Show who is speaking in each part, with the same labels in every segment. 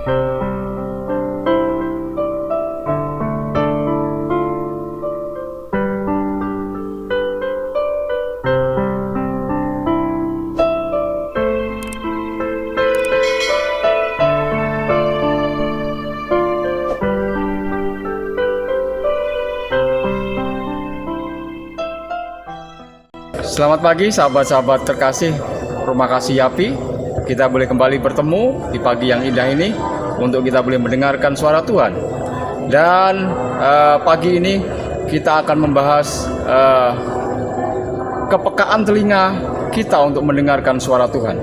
Speaker 1: Selamat pagi sahabat-sahabat terkasih Rumah Kasih Yapi. Kita boleh kembali bertemu di pagi yang indah ini untuk kita boleh mendengarkan suara Tuhan. Dan pagi ini kita akan membahas kepekaan telinga kita untuk mendengarkan suara Tuhan.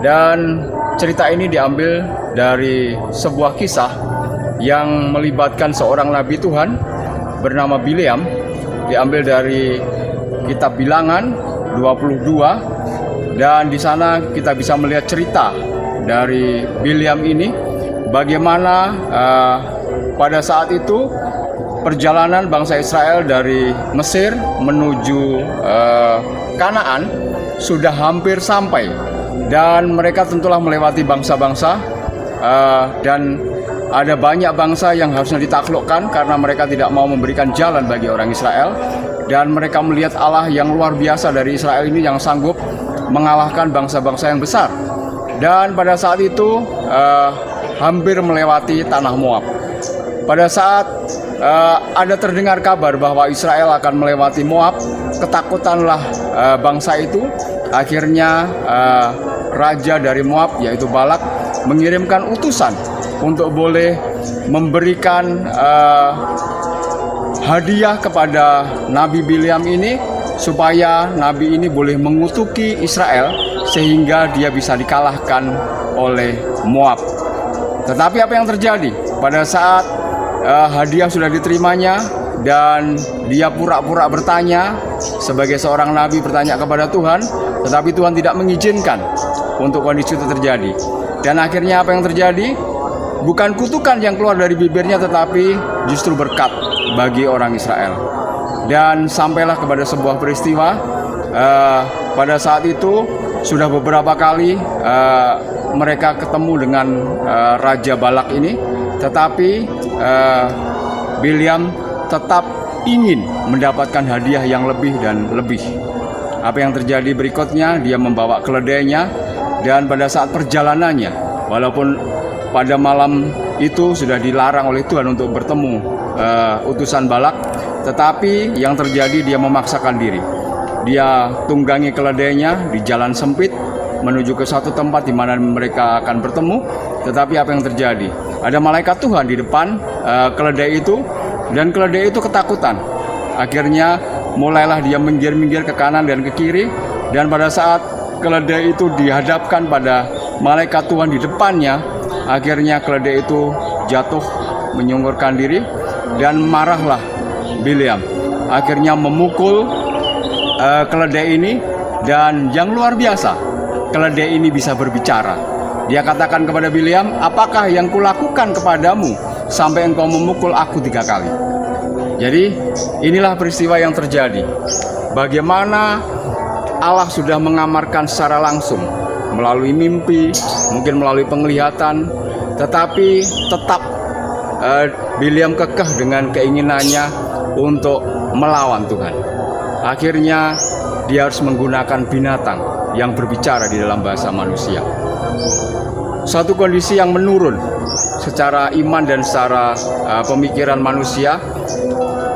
Speaker 1: Dan cerita ini diambil dari sebuah kisah yang melibatkan seorang nabi Tuhan bernama Bileam. Diambil dari Kitab Bilangan 22, dan di sana kita bisa melihat cerita dari Bileam ini, bagaimana pada saat itu perjalanan bangsa Israel dari Mesir menuju Kanaan sudah hampir sampai, dan mereka tentulah melewati bangsa-bangsa, dan ada banyak bangsa yang harusnya ditaklukkan karena mereka tidak mau memberikan jalan bagi orang Israel. Dan mereka melihat Allah yang luar biasa dari Israel ini yang sanggup mengalahkan bangsa-bangsa yang besar. Dan pada saat itu hampir melewati tanah Moab. Pada saat ada terdengar kabar bahwa Israel akan melewati Moab, ketakutanlah bangsa itu. Akhirnya raja dari Moab yaitu Balak mengirimkan utusan untuk boleh memberikan hadiah kepada Nabi Bileam ini supaya Nabi ini boleh mengutuki Israel sehingga dia bisa dikalahkan oleh Moab. Tetapi apa yang terjadi? Pada saat hadiah sudah diterimanya dan dia pura-pura bertanya sebagai seorang nabi, bertanya kepada Tuhan, tetapi Tuhan tidak mengizinkan untuk kondisi itu terjadi. Dan akhirnya apa yang terjadi? Bukan kutukan yang keluar dari bibirnya, tetapi justru berkat bagi orang Israel. Dan sampailah kepada sebuah peristiwa, pada saat itu sudah beberapa kali mereka ketemu dengan Raja Balak ini, tetapi Bileam tetap ingin mendapatkan hadiah yang lebih dan lebih. Apa yang terjadi berikutnya? Dia membawa keledainya, dan pada saat perjalanannya, walaupun pada malam itu sudah dilarang oleh Tuhan untuk bertemu utusan Balak, tetapi yang terjadi dia memaksakan diri. Dia tunggangi keledainya di jalan sempit menuju ke satu tempat di mana mereka akan bertemu. Tetapi apa yang terjadi? Ada malaikat Tuhan di depan keledai itu, dan keledai itu ketakutan. Akhirnya mulailah dia minggir-minggir ke kanan dan ke kiri, dan pada saat keledai itu dihadapkan pada malaikat Tuhan di depannya, akhirnya keledai itu jatuh menyungkurkan diri, dan marahlah Bileam. Akhirnya memukul keledai ini, dan yang luar biasa, keledai ini bisa berbicara. Dia katakan kepada Bileam, "Apakah yang kulakukan kepadamu sampai engkau memukul aku 3 kali?" Jadi inilah peristiwa yang terjadi. Bagaimana Allah sudah mengamarkan secara langsung melalui mimpi, mungkin melalui penglihatan, tetapi tetap Bileam kekeh dengan keinginannya untuk melawan Tuhan. Akhirnya dia harus menggunakan binatang yang berbicara di dalam bahasa manusia. Suatu kondisi yang menurun secara iman dan secara pemikiran manusia.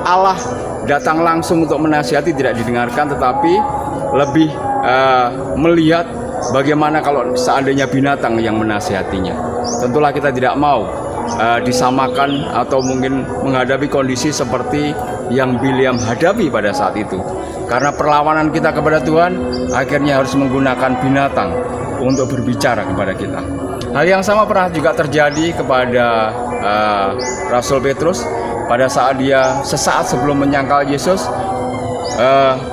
Speaker 1: Allah datang langsung untuk menasihati, tidak didengarkan, tetapi lebih melihat bagaimana kalau seandainya binatang yang menasihatinya. Tentulah kita tidak mau disamakan atau mungkin menghadapi kondisi seperti yang Bileam hadapi pada saat itu. Karena perlawanan kita kepada Tuhan akhirnya harus menggunakan binatang untuk berbicara kepada kita. Hal yang sama pernah juga terjadi kepada Rasul Petrus pada saat dia sesaat sebelum menyangkal Yesus.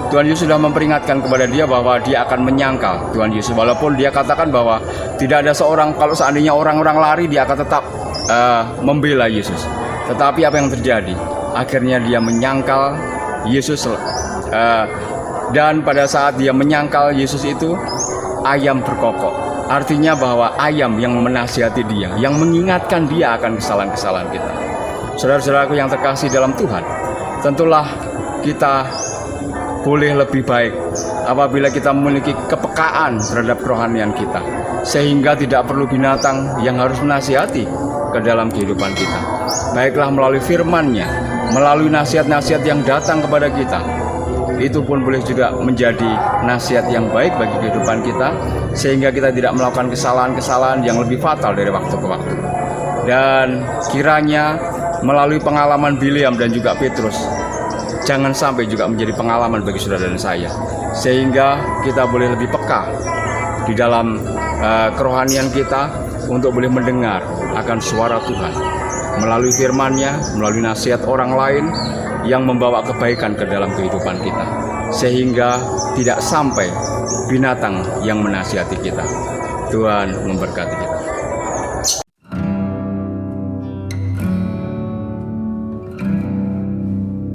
Speaker 1: Tuhan Yesus sudah memperingatkan kepada dia bahwa dia akan menyangkal Tuhan Yesus, walaupun dia katakan bahwa tidak ada seorang, kalau seandainya orang-orang lari, dia akan tetap membela Yesus. Tetapi apa yang terjadi? Akhirnya dia menyangkal Yesus, dan pada saat dia menyangkal Yesus itu, ayam berkokok. Artinya bahwa ayam yang menasihati dia, yang mengingatkan dia akan kesalahan-kesalahan kita. Saudara-saudaraku yang terkasih dalam Tuhan, tentulah kita boleh lebih baik apabila kita memiliki kepekaan terhadap kerohanian kita, sehingga tidak perlu binatang yang harus menasihati ke dalam kehidupan kita. Baiklah melalui firman-Nya, melalui nasihat-nasihat yang datang kepada kita, itu pun boleh juga menjadi nasihat yang baik bagi kehidupan kita, sehingga kita tidak melakukan kesalahan-kesalahan yang lebih fatal dari waktu ke waktu. Dan kiranya melalui pengalaman Bileam dan juga Petrus, jangan sampai juga menjadi pengalaman bagi saudara dan saya, sehingga kita boleh lebih peka di dalam kerohanian kita untuk boleh mendengar akan suara Tuhan melalui firman-Nya, melalui nasihat orang lain yang membawa kebaikan ke dalam kehidupan kita, sehingga tidak sampai binatang yang menasihati kita. Tuhan memberkati kita.